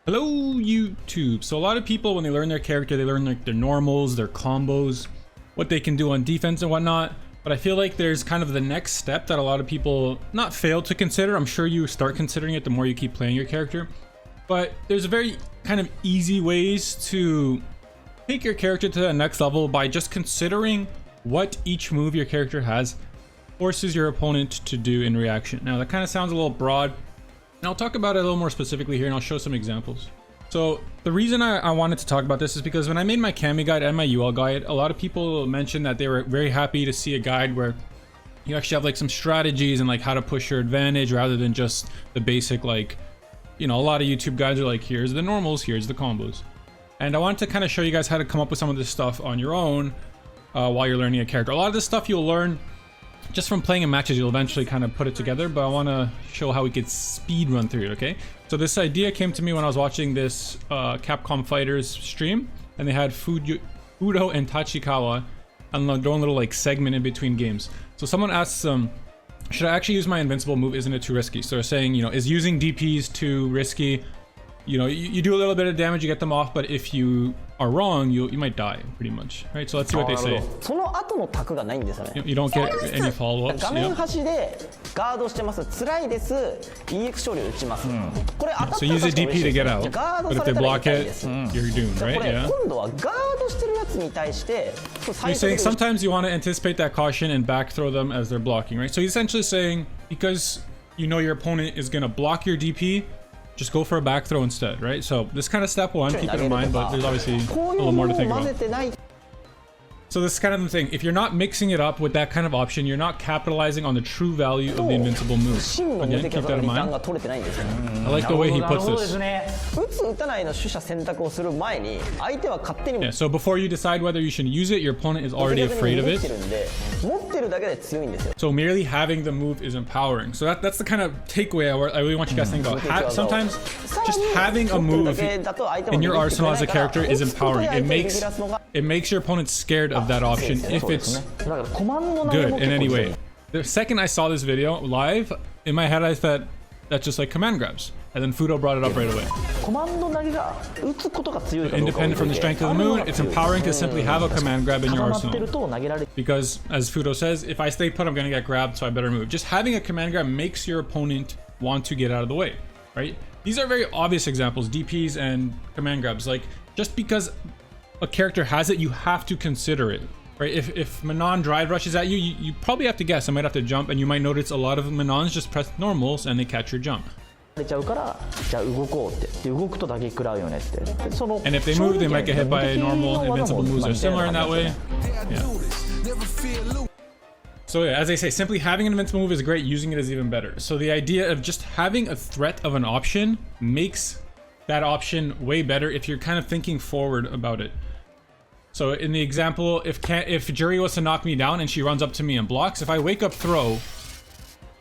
Hello YouTube. So a lot of people, when they learn their character, they learn like their normals, their combos, what they can do on defense and whatnot. But I feel like there's kind of the next step that a lot of people not fail to consider. I'm sure you start considering it the more you keep playing your character. But there's a very kind of easy ways to take your character to the next level by just considering what each move your character has forces your opponent to do in reaction. Now that kind of sounds a little broad, and I'll talk about it a little more specifically here, and I'll show some examples. So the reason I wanted to talk about this is because when I made my Cammy guide and my UL guide, a lot of people mentioned that they were very happy to see a guide where you actually have like some strategies and like how to push your advantage rather than just the basic, like, you know, a lot of YouTube guides are like, here's the normals, here's the combos. And I wanted to kind of show you guys how to come up with some of this stuff on your own while you're learning a character. A lot of this stuff you'll learn just from playing in matches. You'll eventually kind of put it together, but I want to show how we could speed run through it, okay? So this idea came to me when I was watching this Capcom Fighters stream, and they had Fudo and Tachikawa and doing a little like segment in between games. So someone asks them, should I actually use my invincible move? Isn't it too risky? So they're saying, you know, is using DPs too risky? You know, you do a little bit of damage, you get them off, but if you are wrong, you might die, pretty much. Right? So let's see what they say. その後のタクがないんですよね。 You don't get any follow-ups. 画面端でガードしてます。辛いです。EX 勝利打ちます。これ当たったら So use a DP to get out. ガード But さ if れ they たら block 痛い it, です。 you're doomed, こ right? れ Yeah. 今度はガードしてるやつに対して He's saying sometimes you want to anticipate that caution and back throw them as they're blocking, right? So he's essentially saying, because you know your opponent is going to block your DP, just go for a back throw instead, right? So this kind of step one, keep it in mind, but there's obviously a little more to think about. So this is kind of the thing. If you're not mixing it up with that kind of option, you're not capitalizing on the true value of the invincible move. Again, keep that in mind. I like the way he puts this. Yeah, so before you decide whether you should use it, your opponent is already afraid of it. So merely having the move is empowering. So that's the kind of takeaway I really want you guys to think about. Sometimes just having a move in your arsenal as a character is empowering. It makes your opponent scared of that option if it's good in any way. The second I saw this video live, in my head I thought that's just like command grabs, and then Fudo brought it up right away. So independent from the strength of the moon, it's empowering to simply have a command grab in your arsenal. Because as Fudo says, if I stay put, I'm gonna get grabbed, so I better move. Just having a command grab makes your opponent want to get out of the way, right? These are very obvious examples, DPs and command grabs. Like, just because a character has it, you have to consider it, right? If Manon drive rushes at you, you probably have to guess. I might have to jump, and you might notice a lot of Manons just press normals and they catch your jump. And if they move, they might get hit by a normal. Invincible moves are similar in that way. Yeah. So yeah, as I say, simply having an invincible move is great. Using it is even better. So the idea of just having a threat of an option makes that option way better if you're kind of thinking forward about it. So in the example, if Jury was to knock me down and she runs up to me and blocks, if I wake up throw,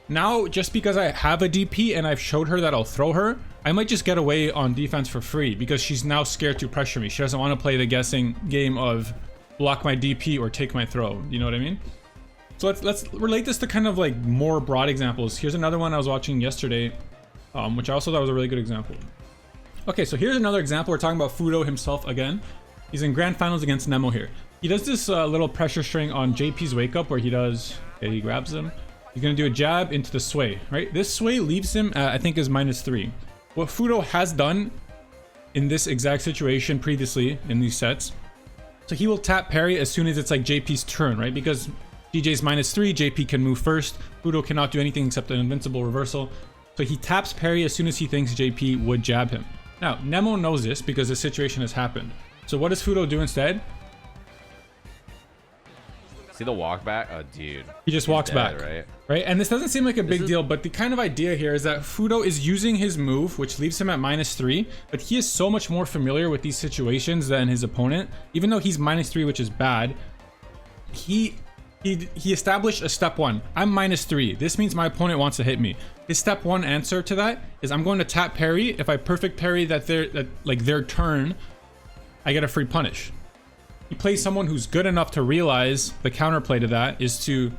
now just because I have a DP and I've showed her that I'll throw her, I might just get away on defense for free because she's now scared to pressure me. She doesn't want to play the guessing game of block my DP or take my throw. You know what I mean? So let's relate this to kind of like more broad examples. Here's another one I was watching yesterday, which I also thought was a really good example. Okay, so here's another example. We're talking about Fudo himself again. He's in grand finals against Nemo here. He does this little pressure string on JP's wake up where he does, okay, he grabs him. He's gonna do a jab into the sway, right? This sway leaves him at, I think, is -3. What Fudo has done in this exact situation previously in these sets, so he will tap parry as soon as it's like JP's turn, right? Because DJ's -3, JP can move first. Fudo cannot do anything except an invincible reversal. So he taps parry as soon as he thinks JP would jab him. Now, Nemo knows this because the situation has happened. So what does Fudo do instead? See the walk back? Oh, dude. He just walks back, right? And this doesn't seem like a big deal, but the kind of idea here is that Fudo is using his move, which leaves him at -3, but he is so much more familiar with these situations than his opponent. Even though he's -3, which is bad, he established a step one. I'm -3. This means my opponent wants to hit me. His step one answer to that is I'm going to tap parry. If I perfect parry their turn, I get a free punish. He plays someone who's good enough to realize the counterplay to that is to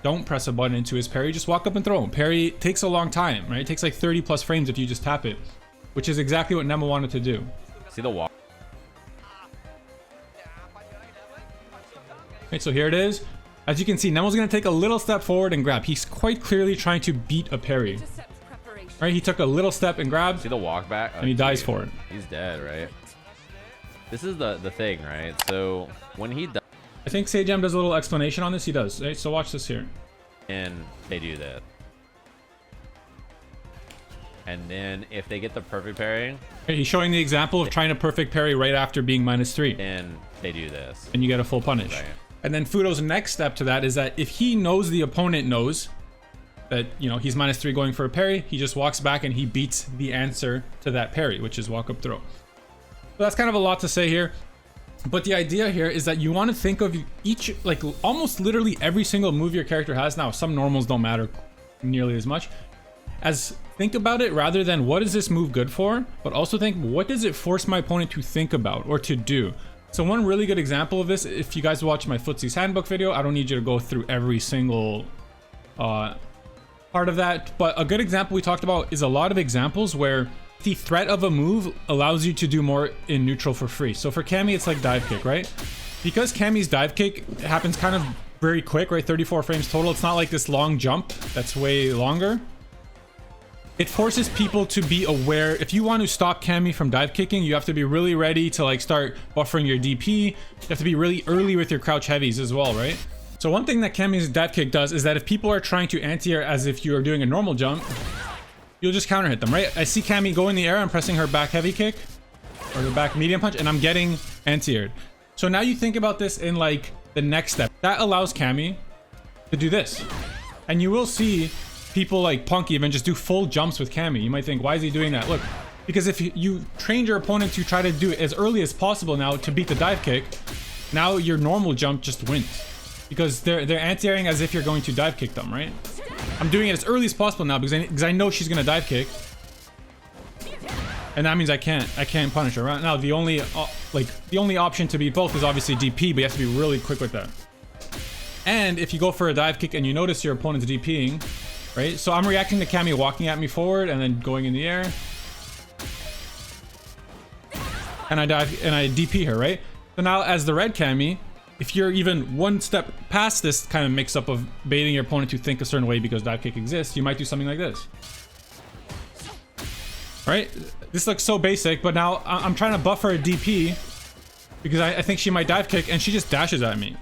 don't press a button into his parry, just walk up and throw him. Parry takes a long time, right? It takes like 30 plus frames if you just tap it. which is exactly what Nemo wanted to do. See the walk. Okay, so here it is. As you can see, Nemo's gonna take a little step forward and grab. He's quite clearly trying to beat a parry. Right, he took a little step and grabbed. See the walk back? Oh, and he dies for it. He's dead, right? This is the thing, right? So when he dies, I think Sajam does a little explanation on this. He does. Right? So watch this here. and they do that. And then if they get the perfect parry, Okay, he's showing the example of trying to perfect parry right after being -3. and they do this. And you get a full punish. Right. And then Fudo's next step to that is that if he knows the opponent knows that, you know, he's -3 going for a parry, he just walks back and he beats the answer to that parry, which is walk up throw. So that's kind of a lot to say here. But the idea here is that you want to think of each, like almost literally every single move your character has. Now, some normals don't matter nearly as much. As think about it rather than what is this move good for, but also think what does it force my opponent to think about or to do. So one really good example of this, if you guys watch my Footsie's Handbook video, I don't need you to go through every single part of that, but a good example we talked about is a lot of examples where the threat of a move allows you to do more in neutral for free. So for Cammy, it's like dive kick, right? Because Cammy's dive kick happens kind of very quick, right? 34 frames total. It's not like this long jump that's way longer. It forces people to be aware. If you want to stop Cammy from dive kicking, you have to be really ready to like start buffering your DP. You have to be really early with your crouch heavies as well, right? So one thing that Cammy's dive kick does is that if people are trying to anti-air as if you are doing a normal jump, you'll just counter hit them, right? I see Cammy go in the air, I'm pressing her back heavy kick or the back medium punch, and I'm getting anti-aired. So now you think about this in like the next step. That allows Cammy to do this. And you will see people like Punk even just do full jumps with Cammy. You might think, why is he doing that? Look, because if you trained your opponent to try to do it as early as possible now to beat the dive kick, now your normal jump just wins. Because they're anti-airing as if you're going to dive kick them, right? I'm doing it as early as possible now because I know she's gonna dive kick, and that means I can't punish her. Right now, the only option to beat both is obviously DP, but you have to be really quick with that. And if you go for a dive kick and you notice your opponent's DPing, right? So I'm reacting to Cammy walking at me forward and then going in the air, and I dive and I DP her, right? So now as the red Cammy, if you're even one step past this kind of mix-up of baiting your opponent to think a certain way because dive kick exists, you might do something like this. Right? This looks so basic, but now I'm trying to buffer a DP because I think she might dive kick and she just dashes at me.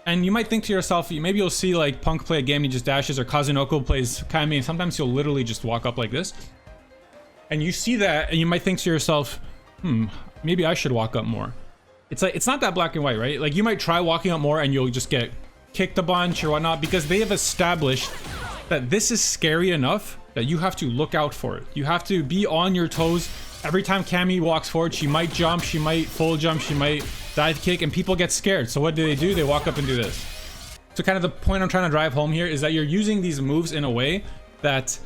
And you might think to yourself, maybe you'll see like Punk play a game and he just dashes, or Kazunoko plays Cammy and sometimes he'll literally just walk up like this. And you see that and you might think to yourself, maybe I should walk up more. It's like, it's not that black and white, right? Like you might try walking up more and you'll just get kicked a bunch or whatnot because they have established that this is scary enough that you have to look out for it. You have to be on your toes. Every time Cammy walks forward, she might jump, she might full jump, she might dive kick, and people get scared. So what do? They walk up and do this. So kind of the point I'm trying to drive home here is that you're using these moves in a way that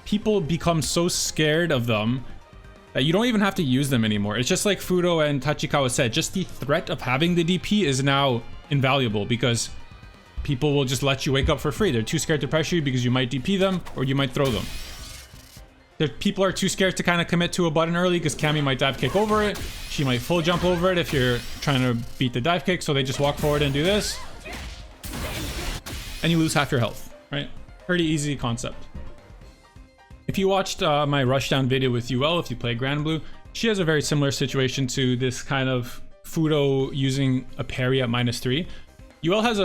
people become so scared of them that you don't even have to use them anymore. It's just like Fudo and Tachikawa said, just the threat of having the DP is now invaluable because people will just let you wake up for free. They're too scared to pressure you because you might DP them or you might throw them. People are too scared to kind of commit to a button early because Cammy might dive kick over it. She might full jump over it if you're trying to beat the dive kick, so they just walk forward and do this. And you lose half your health, right? Pretty easy concept. If you watched my rushdown video with UL, if you play Grand Blue, she has a very similar situation to this kind of Fudo using a parry at -3. UL has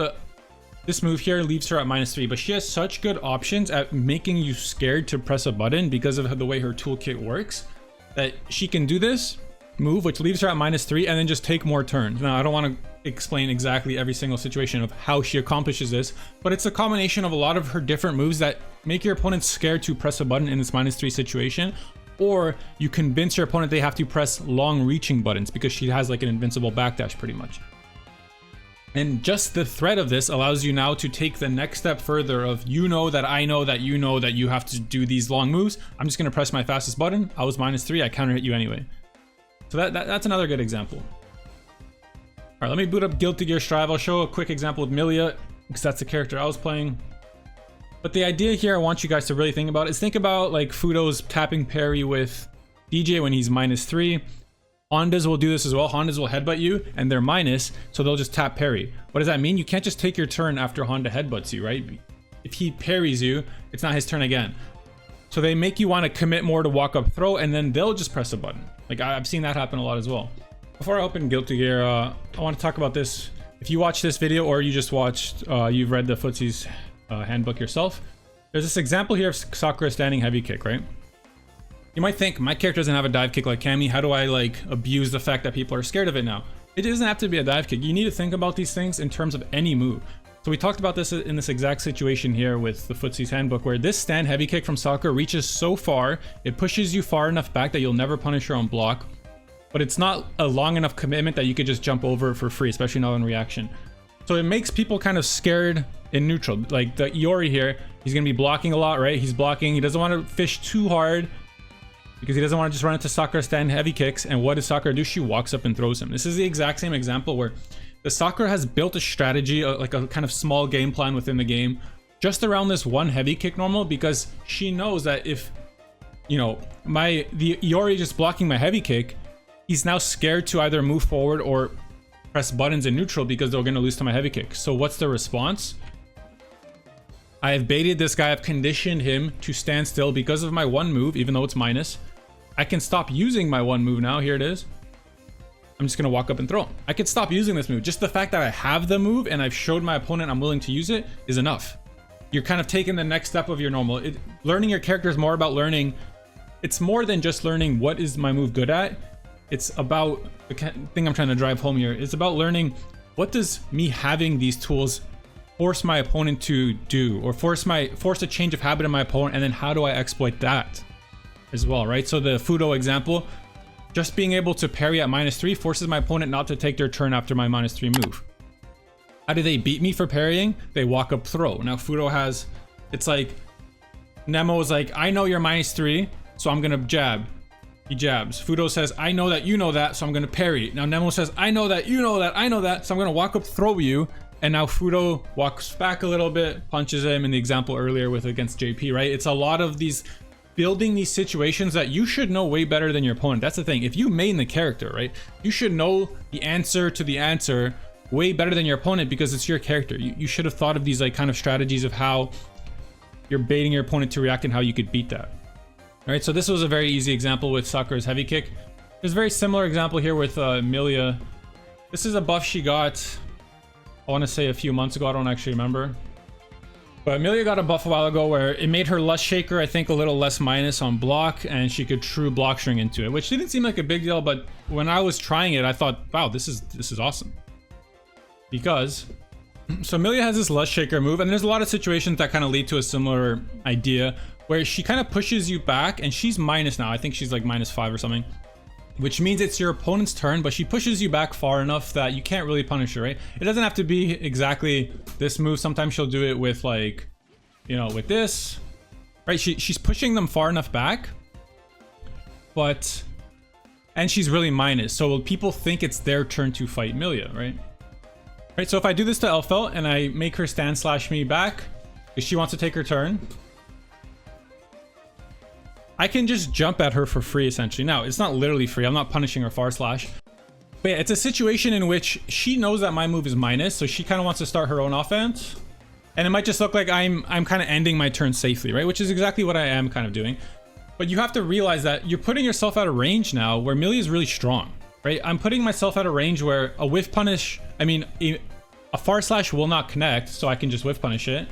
this move here leaves her at -3, but she has such good options at making you scared to press a button because of the way her toolkit works that she can do this move, which leaves her at -3, and then just take more turns. Now, I don't want to explain exactly every single situation of how she accomplishes this, but it's a combination of a lot of her different moves that make your opponent scared to press a button in this -3 situation, or you convince your opponent they have to press long reaching buttons because she has like an invincible backdash pretty much. And just the threat of this allows you now to take the next step further of, you know that I know that you know that you have to do these long moves. I'm just going to press my fastest button. I was -3, I counter hit you anyway. So that's another good example. All right, let me boot up Guilty Gear Strive. I'll show a quick example with Millia because that's the character I was playing. But the idea here I want you guys to really think about is think about like Fudo's tapping parry with DJ when he's -3. Hondas will do this as well. Hondas will headbutt you and they're minus, so they'll just tap parry. What does that mean? You can't just take your turn after Honda headbutts you, right? If he parries you, it's not his turn again. So they make you want to commit more to walk up throw, and then they'll just press a button. Like I've seen that happen a lot as well. Before I open Guilty Gear, I want to talk about this. If you watch this video or you just watched, you've read the Footsie's handbook yourself, there's this example here of Sakura standing heavy kick, right? You might think, my character doesn't have a dive kick like Cammy. How do I like abuse the fact that people are scared of it now? It doesn't have to be a dive kick. You need to think about these things in terms of any move. So we talked about this in this exact situation here with the Footsie's handbook, where this stand heavy kick from Sakura reaches so far, it pushes you far enough back that you'll never punish your own block. But it's not a long enough commitment that you could just jump over for free, especially not in reaction. So it makes people kind of scared in neutral. Like the Iori here, he's going to be blocking a lot, right? He's blocking. He doesn't want to fish too hard because he doesn't want to just run into Sakura stand heavy kicks. And what does Sakura do? She walks up and throws him. This is the exact same example where the Sakura has built a strategy, like a kind of small game plan within the game, just around this one heavy kick normal, because she knows that if, you know, the Iori just blocking my heavy kick, he's now scared to either move forward or press buttons in neutral because they're going to lose to my heavy kick. So what's the response? I have baited this guy. I've conditioned him to stand still because of my one move, even though it's minus. I can stop using my one move now. Here it is. I'm just going to walk up and throw him. I could stop using this move. Just the fact that I have the move and I've showed my opponent I'm willing to use it is enough. You're kind of taking the next step of your normal. Learning your character is more about learning. It's more than just learning what is my move good at. It's about the thing I'm trying to drive home here. It's about learning what does me having these tools force my opponent to do, or force a change of habit in my opponent, and then how do I exploit that as well, right? So the Fudo example, just being able to parry at -3 forces my opponent not to take their turn after my -3 move. How do they beat me for parrying? They walk up throw. Now Fudo has, it's like, Nemo is like, I know you're -3, so I'm gonna jab. He jabs. Fudo says, I know that you know that, so I'm gonna parry. Now Nemo says, I know that you know that, I know that, so I'm gonna walk up throw you. And now Fudo walks back a little bit, punches him in the example earlier with against JP, right? It's a lot of these building these situations that you should know way better than your opponent. That's the thing. If you main the character, right, you should know the answer to the answer way better than your opponent because it's your character. You should have thought of these like kind of strategies of how you're baiting your opponent to react and how you could beat that. All right, so this was a very easy example with Sakura's heavy kick. There's a very similar example here with Emilia. This is a buff she got, I want to say a few months ago. I don't actually remember. But Emilia got a buff a while ago where it made her Lust Shaker, I think, a little less minus on block, and she could true block string into it, which didn't seem like a big deal, but when I was trying it, I thought, wow, this is awesome. Because, so Emilia has this Lust Shaker move, and there's a lot of situations that kind of lead to a similar idea, where she kind of pushes you back, and she's minus now. I think she's like -5 or something. Which means it's your opponent's turn, but she pushes you back far enough that you can't really punish her, right? It doesn't have to be exactly this move. Sometimes she'll do it with like, you know, with this, right? She's pushing them far enough back, but, and she's really minus. So people think it's their turn to fight Emilia, right? Right, so if I do this to Elphelt and I make her stand slash me back, because she wants to take her turn, I can just jump at her for free, essentially. Now, it's not literally free. I'm not punishing her far slash. But yeah, it's a situation in which she knows that my move is minus, so she kind of wants to start her own offense. And it might just look like I'm kind of ending my turn safely, right? Which is exactly what I am kind of doing. But you have to realize that you're putting yourself out of range now where Emilia is really strong, right? I'm putting myself out of range where a whiff punish, I mean, a far slash will not connect, so I can just whiff punish it.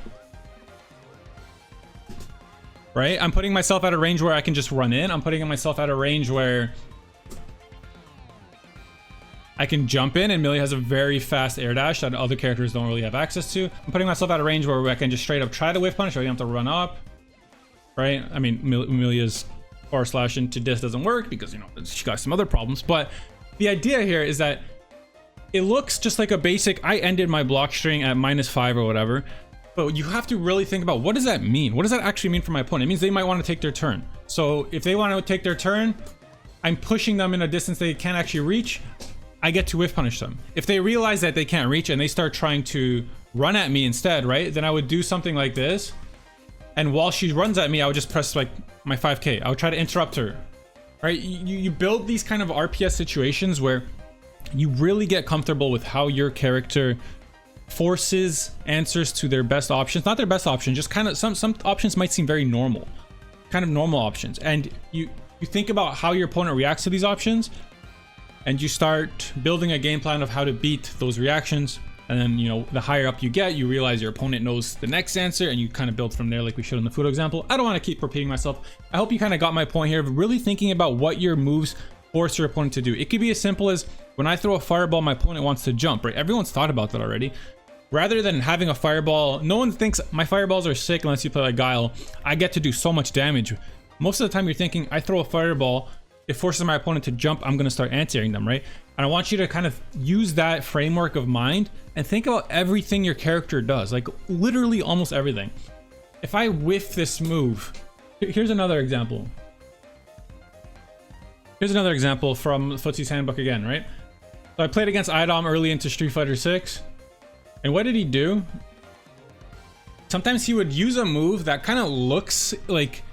Right? I'm putting myself out of range where I can just run in. I'm putting myself out of range where I can jump in, and Emilia has a very fast air dash that other characters don't really have access to. I'm putting myself out of range where I can just straight up try to whiff punish, or you have to run up. Right? I mean, Emilia's far slash into this doesn't work because, you know, she got some other problems. But the idea here is that it looks just like a basic, I ended my block string at -5 or whatever. But you have to really think about, what does that mean? What does that actually mean for my opponent? It means they might want to take their turn. So if they want to take their turn, I'm pushing them in a distance they can't actually reach. I get to whiff punish them. If they realize that they can't reach and they start trying to run at me instead, right? Then I would do something like this. And while she runs at me, I would just press like my 5K. I would try to interrupt her. right? You build these kind of RPS situations where you really get comfortable with how your character forces answers to their best options. Not their best option, just kind of some options might seem very normal, kind of normal options. And you think about how your opponent reacts to these options, and you start building a game plan of how to beat those reactions. And then, you know, the higher up you get, you realize your opponent knows the next answer, and you kind of build from there like we showed in the Fudo example. I don't want to keep repeating myself. I hope you kind of got my point here of really thinking about what your moves force your opponent to do. It could be as simple as when I throw a fireball, my opponent wants to jump, right? Everyone's thought about that already. Rather than having a fireball, no one thinks my fireballs are sick unless you play like Guile. I get to do so much damage. Most of the time you're thinking, I throw a fireball, it forces my opponent to jump, I'm going to start answering them, right? And I want you to kind of use that framework of mind and think about everything your character does, like literally almost everything. If I whiff this move, here's another example. Here's another example from Footsie's Handbook again, right? So I played against Idom early into Street Fighter 6. And what did he do? Sometimes he would use a move that kind of looks like,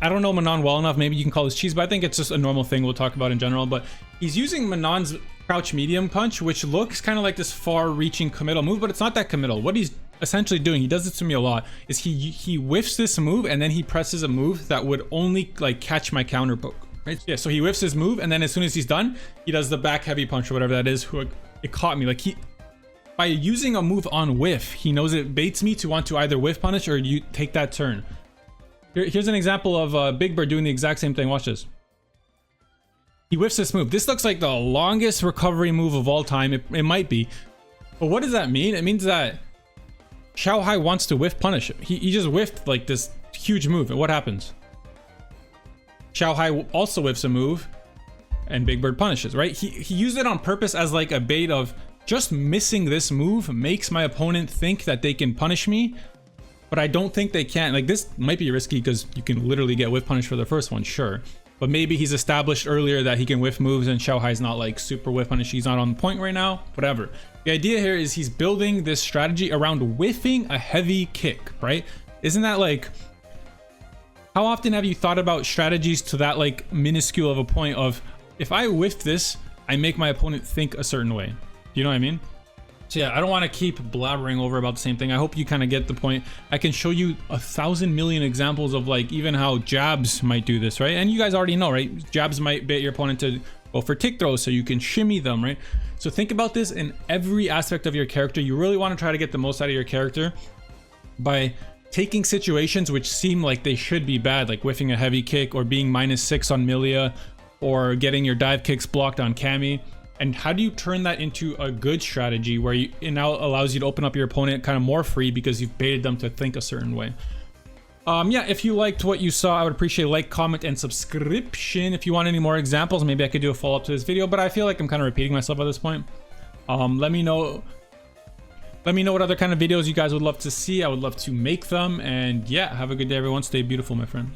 I don't know Manon well enough, maybe you can call this cheese, but I think it's just a normal thing we'll talk about in general. But he's using Manon's crouch medium punch, which looks kind of like this far-reaching committal move, but it's not that committal. What he's essentially doing, he does this to me a lot, is he whiffs this move and then he presses a move that would only like catch my counter poke, right? Yeah, so he whiffs his move and then as soon as he's done, he does the back heavy punch or whatever that is. It caught me. Like by using a move on whiff, he knows it baits me to want to either whiff punish or you take that turn. Here's an example of Big Bird doing the exact same thing. Watch this. He whiffs this move. This looks like the longest recovery move of all time. It might be. But what does that mean? It means that Xiao Hai wants to whiff punish him. He just whiffed like this huge move. And what happens? Xiao Hai also whiffs a move and Big Bird punishes, right? He used it on purpose as like a bait of just missing this move makes my opponent think that they can punish me, but I don't think they can. Like this might be risky because you can literally get whiff punish for the first one, sure. But maybe he's established earlier that he can whiff moves and Xiao Hai's not like super whiff punish. He's not on point right now, whatever. The idea here is he's building this strategy around whiffing a heavy kick, right? Isn't that like, how often have you thought about strategies to that like minuscule of a point of, if I whiff this, I make my opponent think a certain way. You know what I mean? So yeah, I don't want to keep blabbering over about the same thing. I hope you kind of get the point. I can show you 1,000 million examples of like even how jabs might do this, right? And you guys already know, right? Jabs might bait your opponent to go for tick throws so you can shimmy them, right? So think about this in every aspect of your character. You really want to try to get the most out of your character by taking situations which seem like they should be bad, like whiffing a heavy kick or being -6 on Millia or getting your dive kicks blocked on Cammy. And how do you turn that into a good strategy where it now allows you to open up your opponent kind of more free because you've baited them to think a certain way? Yeah, if you liked what you saw, I would appreciate a like, comment, and subscription. If you want any more examples, maybe I could do a follow-up to this video, but I feel like I'm kind of repeating myself at this point. Let me know what other kind of videos you guys would love to see. I would love to make them. And yeah, have a good day, everyone. Stay beautiful, my friend.